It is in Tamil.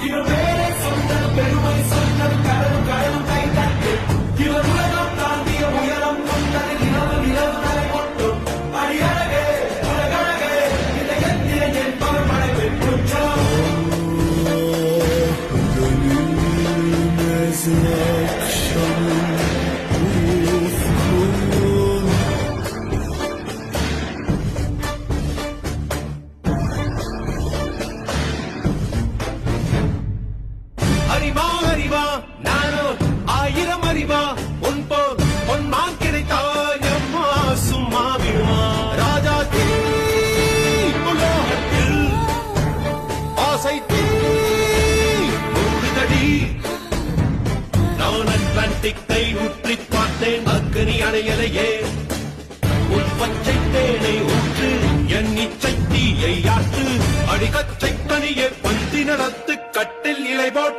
இவர் பேரை சொன்ன பெருமை சொன்ன கடலும் கடலும் கை தட்டு இவர் உலகம் தாண்டிய உயரம் கொண்டது நிலவு நிலவு தலை கொட்டும் அடியழகே உலகழகே இந்த எந்திரன் என்பவர் மழை பெற்றுச்சோம் அறிவா அறிவா நானோ ஆயிரம் அறிவா உன் போல் பொன்மான் கிடைத்தாயம்மா சும்மா விடுமா ராஜா உலோகத்தில் ஆசை தடி நான் அட்லாண்டிக்கை உற்றி பார்த்தேன் அக்னி அணையலையே உன் பச்சை தேனை ஊற்று என் இச்சை தீயை ஆற்று அடிகச்சை கனியை பந்தி நடத்து கட்டில் இலை போட்டு